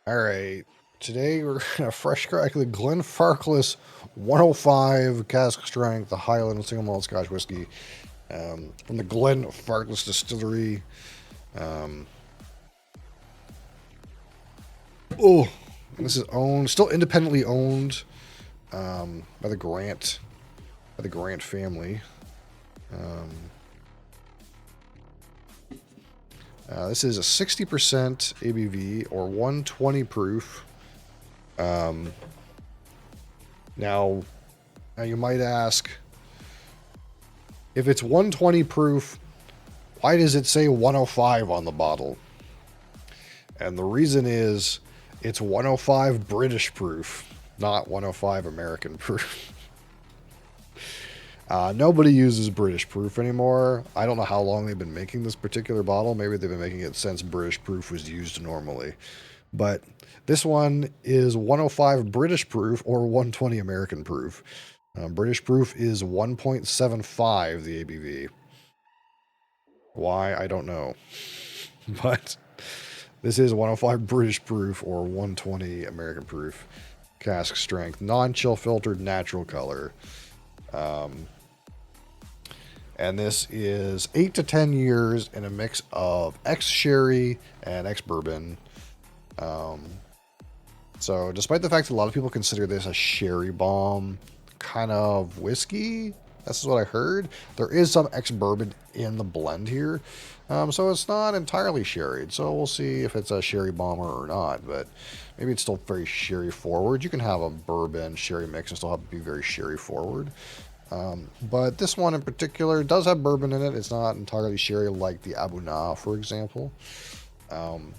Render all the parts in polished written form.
All right. Today we're gonna fresh crack the Glenfarclas 105 cask strength, the Highland single malt Scotch whiskey from the Glenfarclas distillery. Um, oh, this is owned, still independently owned by the Grant family. Um, this is a 60% ABV or 120 proof. Um, now, now you might ask, if it's 120 proof, why does it say 105 on the bottle? And the reason is it's 105 British proof, not 105 American proof. Nobody uses British proof anymore. I don't know how long they've been making this particular bottle. Maybe they've been making it since British proof was used normally. But this one is 105 British proof or 120 American proof. British proof is 1.75 the ABV. Why, I don't know. But this is 105 British proof or 120 American proof. Cask strength, non-chill filtered, natural color. And this is 8 to 10 years in a mix of ex-sherry and ex-bourbon. So despite the fact that a lot of people consider this a sherry bomb kind of whiskey, that's what I heard, there is some ex-bourbon in the blend here. So it's not entirely sherried. So we'll see if it's a sherry bomber or not. But maybe it's still very sherry forward. You can have a bourbon sherry mix and still have to be very sherry forward. But this one in particular does have bourbon in it. It's not entirely sherry like the Abu Na, for example. And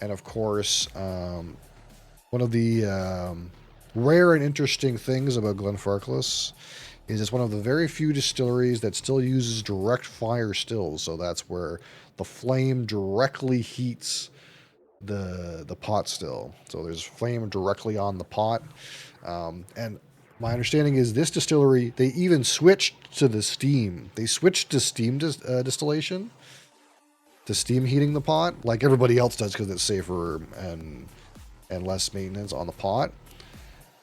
of course, one of the rare and interesting things about Glenfarclas is it's one of the very few distilleries that still uses direct fire stills. So that's where the flame directly heats the pot still. So there's flame directly on the pot. And my understanding is this distillery, they even switched to the steam. They switched to steam distillation, to steam heating the pot, like everybody else does because it's safer and less maintenance on the pot.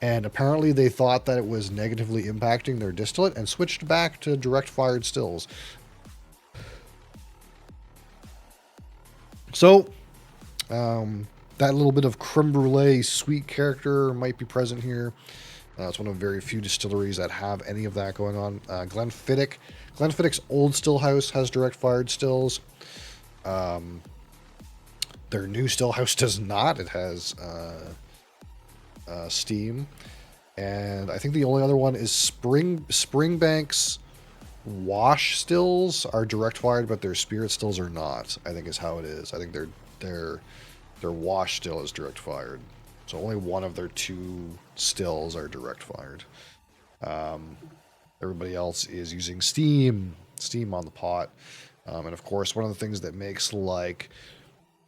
And apparently they thought that it was negatively impacting their distillate and switched back to direct fired stills. So, that little bit of creme brulee sweet character might be present here. It's one of very few distilleries that have any of that going on. Glenfiddich's old still house has direct fired stills. Their new still house does not. It has steam. And I think the only other one is Springbank's wash stills are direct fired, but their spirit stills are not. I think is how it is. I think their wash still is direct fired. So only one of their two stills are direct fired. Everybody else is using steam on the pot. And of course, one of the things that makes like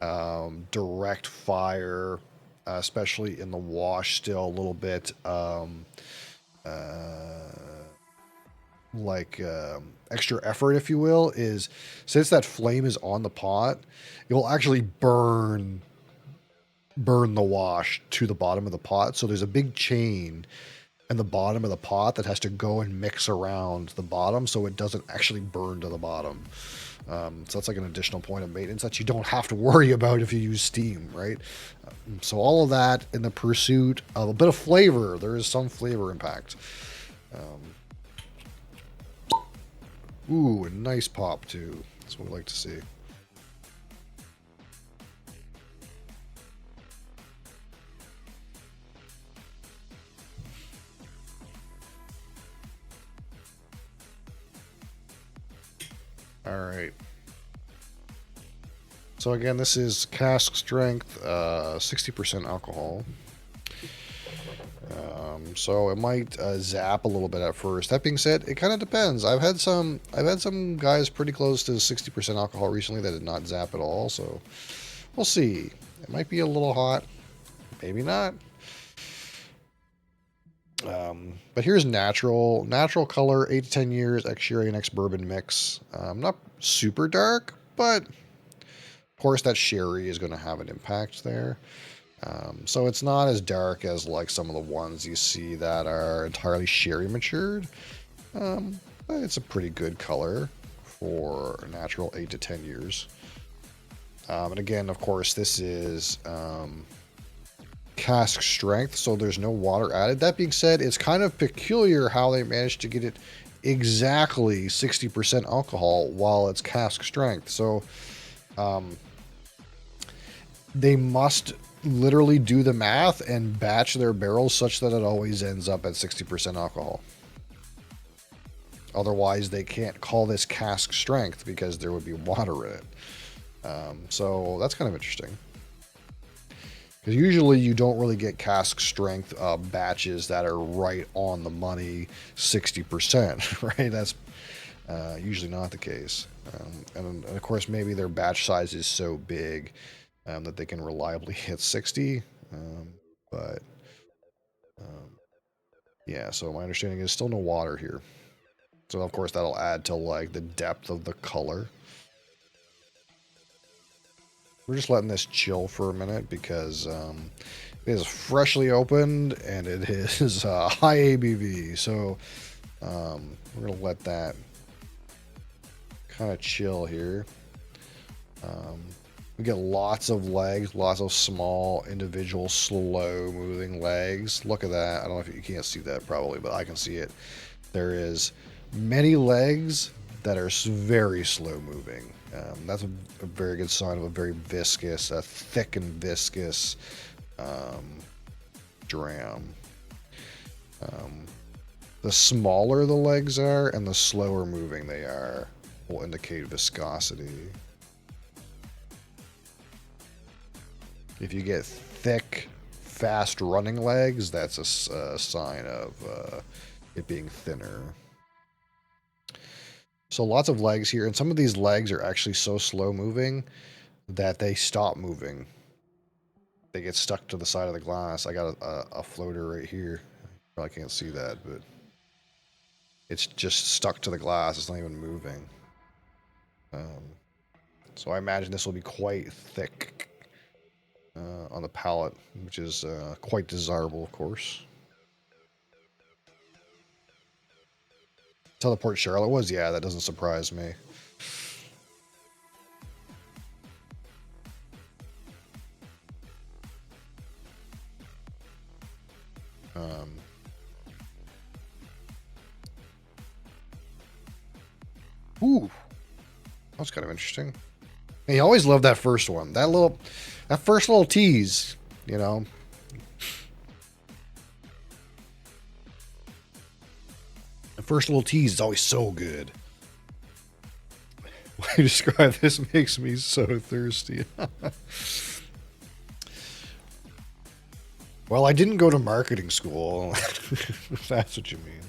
direct fire, especially in the wash still, a little bit extra effort, if you will, is since that flame is on the pot, you'll actually burn the wash to the bottom of the pot. So there's a big chain in the bottom of the pot that has to go and mix around the bottom so it doesn't actually burn to the bottom. So that's like an additional point of maintenance that you don't have to worry about if you use steam, right? So all of that in the pursuit of a bit of flavor. There is some flavor impact. Ooh, a nice pop too. That's what we like to see. All right. So again, this is cask strength, 60% alcohol. So it might zap a little bit at first. That being said, it kind of depends. I've had some guys pretty close to 60% alcohol recently that did not zap at all. So we'll see. It might be a little hot, maybe not. But here's natural color, 8 to 10 years, ex-sherry and ex-bourbon mix. Not super dark, but of course that sherry is going to have an impact there. So it's not as dark as like some of the ones you see that are entirely sherry matured. But it's a pretty good color for a natural 8 to 10 years. And again, of course, this is cask strength, so there's no water added. That being said, it's kind of peculiar how they managed to get it exactly 60% alcohol while it's cask strength. So they must literally do the math and batch their barrels such that it always ends up at 60% alcohol. Otherwise, they can't call this cask strength because there would be water in it. So that's kind of interesting. Because usually you don't really get cask strength batches that are right on the money 60%, right? That's usually not the case. And of course, maybe their batch size is so big that they can reliably hit 60. But yeah, so my understanding is still no water here. So of course that'll add to like the depth of the color. We're just letting this chill for a minute because it is freshly opened and it is high ABV. So we're going to let that kind of chill here. We get lots of legs, lots of small, individual, slow moving legs. Look at that. I don't know if you can't see that probably, but I can see it. There is many legs that are very slow moving. That's a very good sign of a very viscous, a thick and viscous dram. The smaller the legs are and the slower moving they are will indicate viscosity. If you get thick, fast running legs, that's a sign of it being thinner. So lots of legs here, and some of these legs are actually so slow moving that they stop moving. They get stuck to the side of the glass. I got a floater right here. Probably can't see that, but it's just stuck to the glass. It's not even moving. So I imagine this will be quite thick on the palate, which is quite desirable, of course. Teleport Charlotte was, yeah, that doesn't surprise me. Ooh, that's kind of interesting. And you always love that first one. That first little tease, you know. The first little tease is always so good. Why you describe this makes me so thirsty. Well, I didn't go to marketing school. If that's what you mean.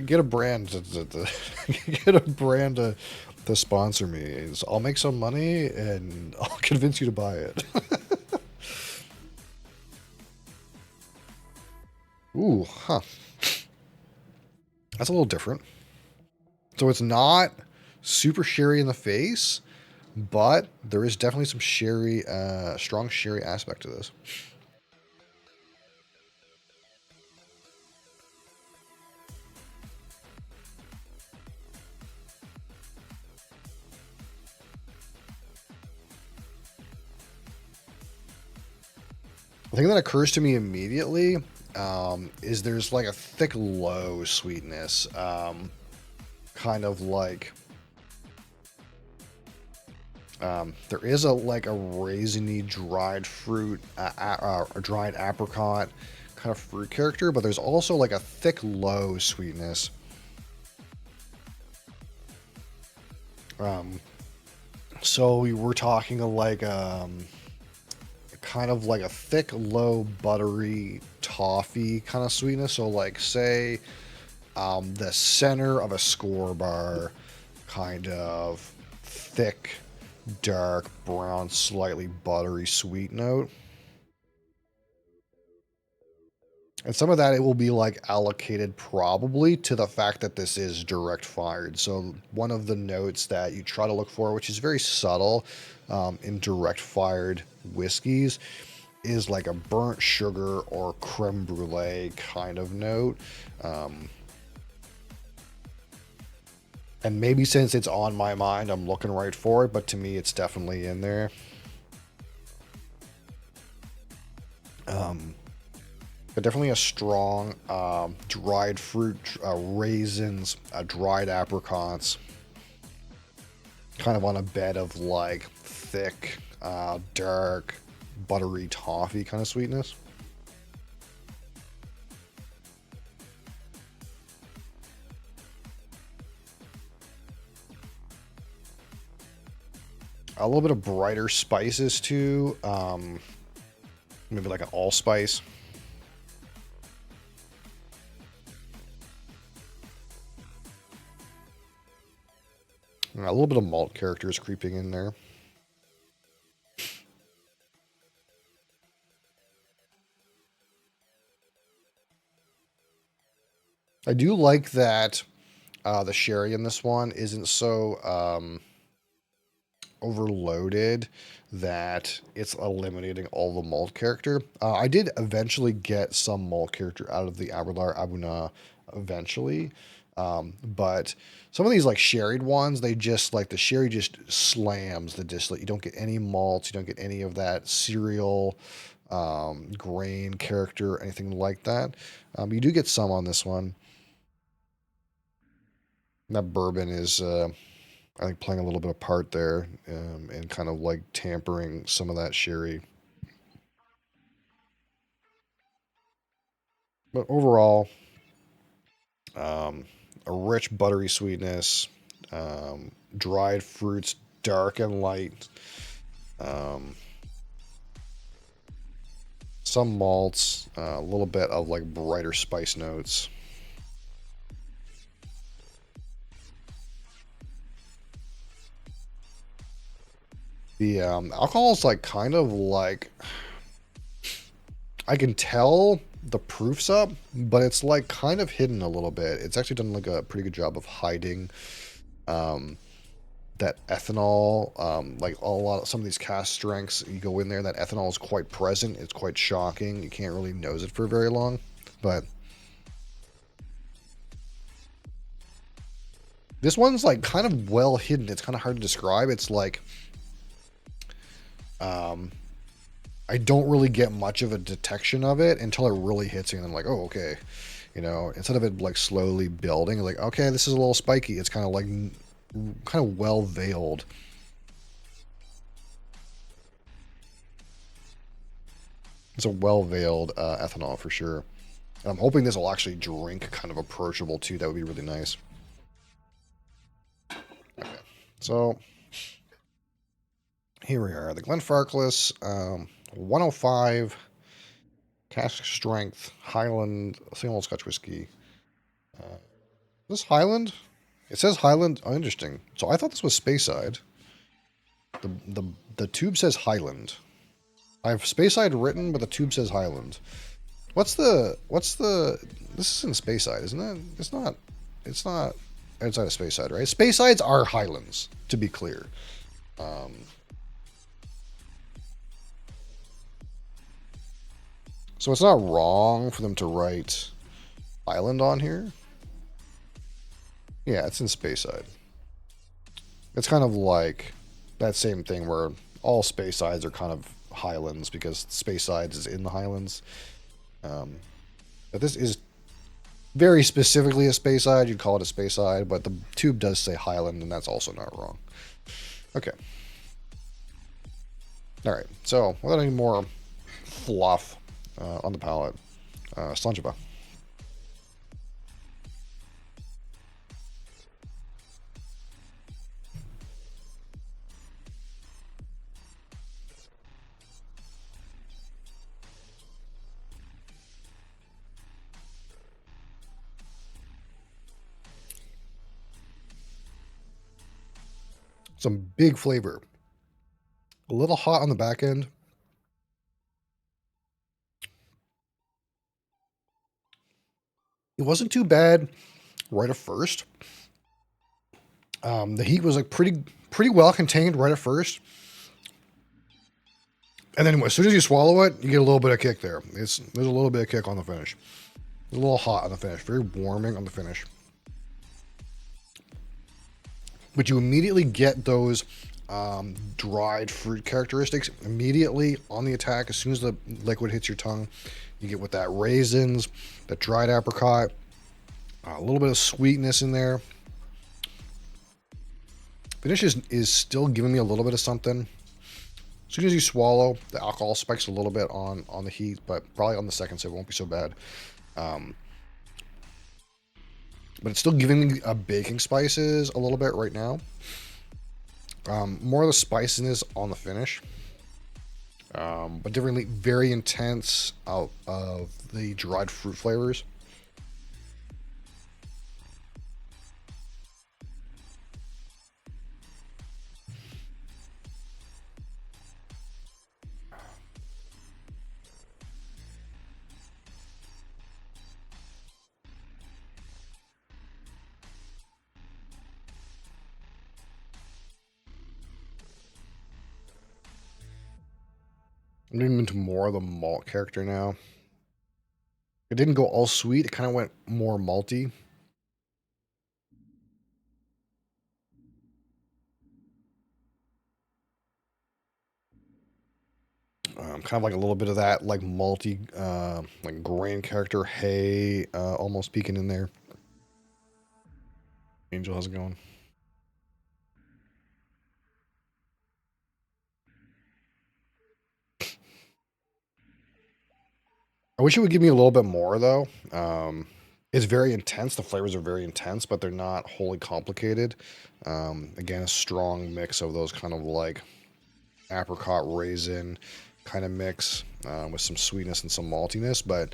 Get a brand to get a brand to sponsor me. So I'll make some money and I'll convince you to buy it. Ooh, huh. That's a little different. So it's not super sherry in the face, but there is definitely some sherry, strong sherry aspect to this. The thing that occurs to me immediately is there's like a thick, low sweetness, kind of like there is a like a raisiny dried fruit, a dried apricot kind of fruit character, but there's also like a thick, low sweetness. So we were talking like kind of like a thick, low, buttery toffee kind of sweetness. So like say the center of a score bar, kind of thick, dark brown, slightly buttery sweet note. And some of that it will be like allocated probably to the fact that this is direct fired. So one of the notes that you try to look for, which is very subtle in direct fired whiskeys, is like a burnt sugar or creme brulee kind of note. And maybe since it's on my mind, I'm looking right for it, but to me, it's definitely in there. But definitely a strong dried fruit, raisins, dried apricots, kind of on a bed of like thick, dark, buttery toffee kind of sweetness. A little bit of brighter spices too. Maybe like an allspice. A little bit of malt characters creeping in there. I do like that the sherry in this one isn't so overloaded that it's eliminating all the malt character. I did eventually get some malt character out of the Aberdar Abuna eventually. But some of these like sherried ones, they just like the sherry just slams the distillate. You don't get any malts, you don't get any of that cereal grain character, anything like that. You do get some on this one. That bourbon is I think playing a little bit of part there, and kind of like tampering some of that sherry. But overall, um, a rich buttery sweetness, dried fruits, dark and light, um, some malts, a little bit of like brighter spice notes. The alcohol is like kind of like I can tell the proof's up, but it's like kind of hidden a little bit. It's actually done like a pretty good job of hiding um, that ethanol. Like a lot of some of these cast strengths, you go in there, that ethanol is quite present. It's quite shocking. You can't really nose it for very long, but this one's like kind of well hidden. It's kind of hard to describe. It's like um, I don't really get much of a detection of it until it really hits me, and I'm like, oh, okay. You know, instead of it like slowly building, like, okay, this is a little spiky. It's kind of like kind of well veiled. It's a well veiled ethanol for sure. And I'm hoping this will actually drink kind of approachable too. That would be really nice. Okay, so here we are, the Glenfarclas 105 cask strength Highland single Scotch whiskey. This Highland? It says Highland. Oh, interesting. So I thought this was Speyside. The tube says Highland. I have Speyside written, but the tube says Highland. What's the this is in Speyside, isn't it? It's not outside of Speyside, right? Speysides are Highlands, to be clear. Um, so it's not wrong for them to write Highland on here. Yeah, it's in Speyside. It's kind of like that same thing where all Speysides are kind of Highlands because Speysides is in the Highlands. But this is very specifically a Speyside. You'd call it a Speyside, but the tube does say Highland, and that's also not wrong. Okay. All right. So without any more fluff on the palate, Slanjava. Some big flavor. A little hot on the back end. It wasn't too bad right at first. The heat was like pretty well contained right at first. And then as soon as you swallow it, you get a little bit of kick there. There's a little bit of kick on the finish. It's a little hot on the finish. Very warming on the finish. But you immediately get those dried fruit characteristics immediately on the attack. As soon as the liquid hits your tongue, you get with that raisins, the dried apricot, a little bit of sweetness in there. Finish is still giving me a little bit of something. As soon as you swallow, the alcohol spikes a little bit on the heat, but probably on the second sip it won't be so bad. But it's still giving me baking spices a little bit right now. More of the spiciness on the finish. But differently, very intense out of the dried fruit flavors. I'm moving into more of the malt character now. It didn't go all sweet. It kind of went more malty. Kind of like a little bit of that, like malty, like grain character. Hay, almost peeking in there. Angel, how's it going? I wish it would give me a little bit more though. It's very intense. The flavors are very intense, but they're not wholly complicated. Again, a strong mix of those kind of like apricot raisin kind of mix with some sweetness and some maltiness. But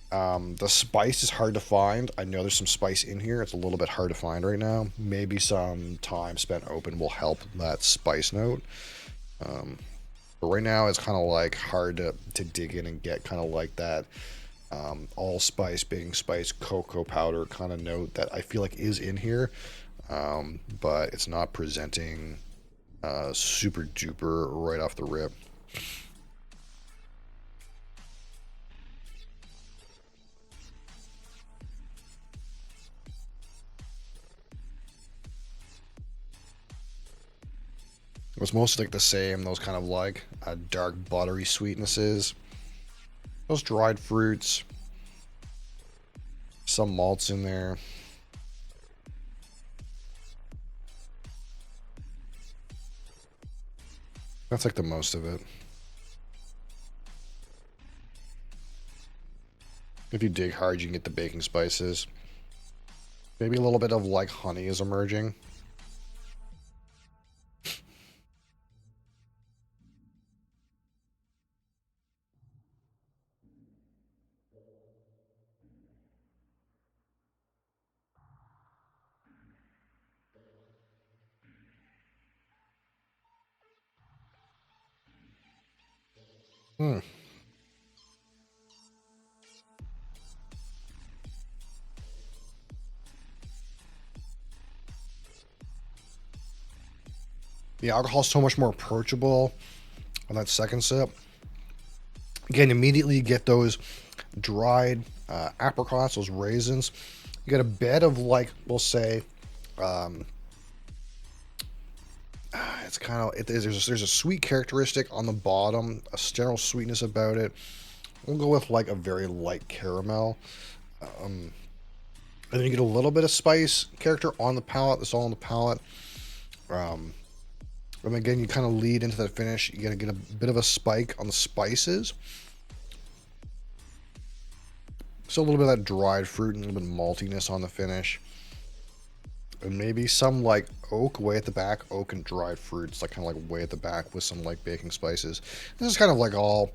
the spice is hard to find. I know there's some spice in here. It's a little bit hard to find right now. Maybe some time spent open will help that spice note. But right now it's kind of like hard to dig in and get kind of like that allspice, baking spice, cocoa powder kind of note that I feel like is in here. But it's not presenting super duper right off the rip. It was mostly like the same, those kind of like dark buttery sweetnesses. Those dried fruits. Some malts in there. That's like the most of it. If you dig hard, you can get the baking spices. Maybe a little bit of like honey is emerging. Hmm. The alcohol's so much more approachable on that second sip. Again, immediately you get those dried apricots, those raisins. You get a bit of like, we'll say, it's kind of there's a sweet characteristic on the bottom, a general sweetness about it. We'll go with like a very light caramel. And then you get a little bit of spice character on the palate. That's all on the palate. And again, you kind of lead into that finish. You gotta get a bit of a spike on the spices. So a little bit of that dried fruit and a little bit of maltiness on the finish. And maybe some like oak way at the back, oak and dried fruits, like kind of like way at the back with some like baking spices. This is kind of like all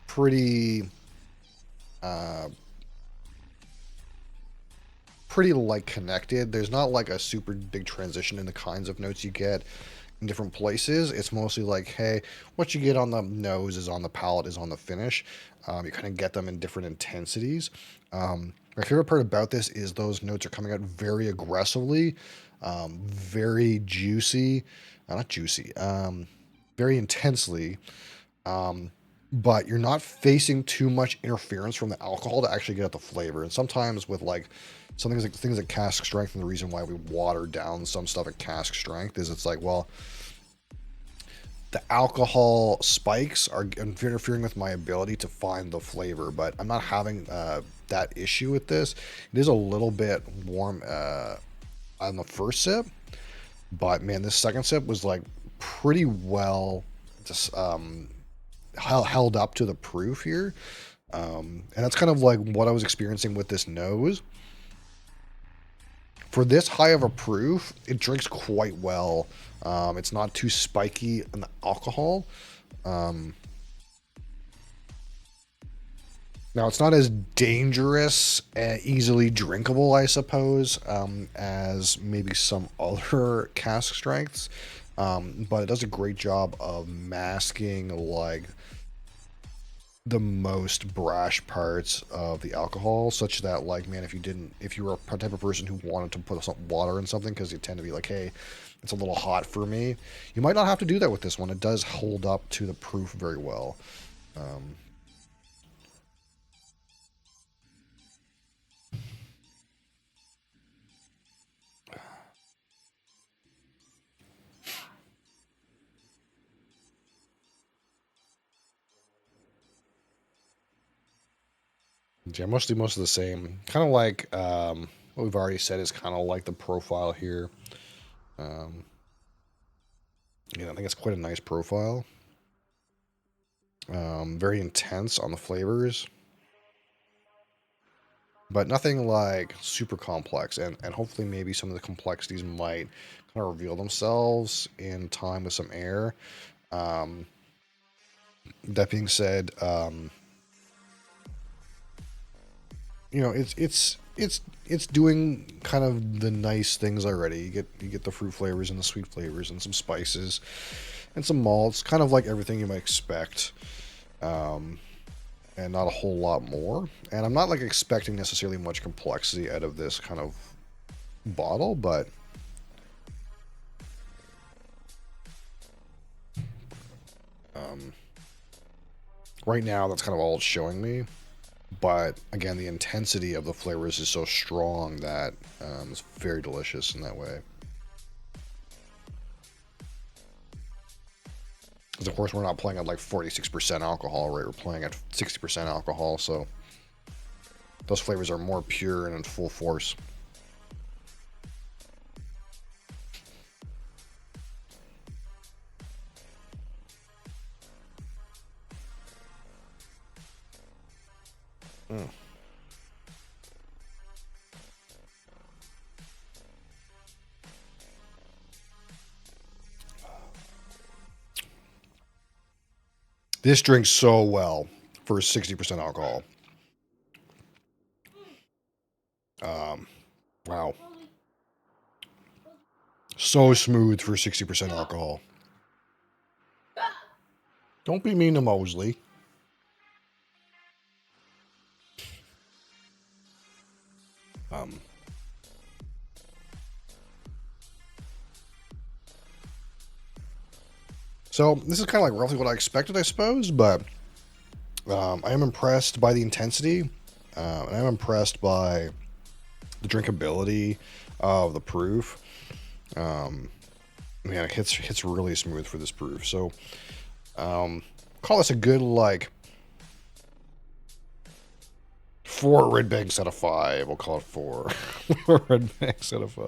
pretty pretty like connected. There's not like a super big transition in the kinds of notes you get in different places. It's mostly like, hey, what you get on the nose is on the palate is on the finish. You kind of get them in different intensities. My favorite part about this is those notes are coming out very aggressively, very juicy, not juicy, very intensely. But you're not facing too much interference from the alcohol to actually get at the flavor. And sometimes with like some things like cask strength, and the reason why we water down some stuff at cask strength is it's like, well, the alcohol spikes are interfering with my ability to find the flavor, but I'm not having that issue with this. It is a little bit warm on the first sip, but man, this second sip was like pretty well just held up to the proof here. And that's kind of like what I was experiencing with this nose. For this high of a proof, it drinks quite well. It's not too spiky in the alcohol. Now, it's not as dangerous and easily drinkable, I suppose, as maybe some other cask strengths. But it does a great job of masking, like, the most brash parts of the alcohol, such that, like, man, if you were a type of person who wanted to put some water in something because you tend to be like, hey, it's a little hot for me, you might not have to do that with this one. It does hold up to the proof very well. Yeah, mostly most of the same. Kind of like what we've already said is kind of like the profile here. Um, yeah, I think it's quite a nice profile. Very intense on the flavors, but nothing like super complex. And hopefully maybe some of the complexities might kind of reveal themselves in time with some air. Um, that being said, it's doing kind of the nice things already. You get the fruit flavors and the sweet flavors and some spices and some malts, kind of like everything you might expect, and not a whole lot more. And I'm not like expecting necessarily much complexity out of this kind of bottle, but right now that's kind of all it's showing me. But again, the intensity of the flavors is so strong that it's very delicious in that way. Because of course we're not playing at like 46% alcohol, right? We're playing at 60% alcohol, so those flavors are more pure and in full force. Mm. This drinks so well for 60% alcohol. Wow. So smooth for 60% alcohol. Don't be mean to Mosley. Um, so this is kind of like roughly what I expected, I suppose, but I am impressed by the intensity. And I'm impressed by the drinkability of the proof. Man, it hits really smooth for this proof. So call this a good like 4 red banks out of 5. We'll call it 4. 4 red banks out of 5.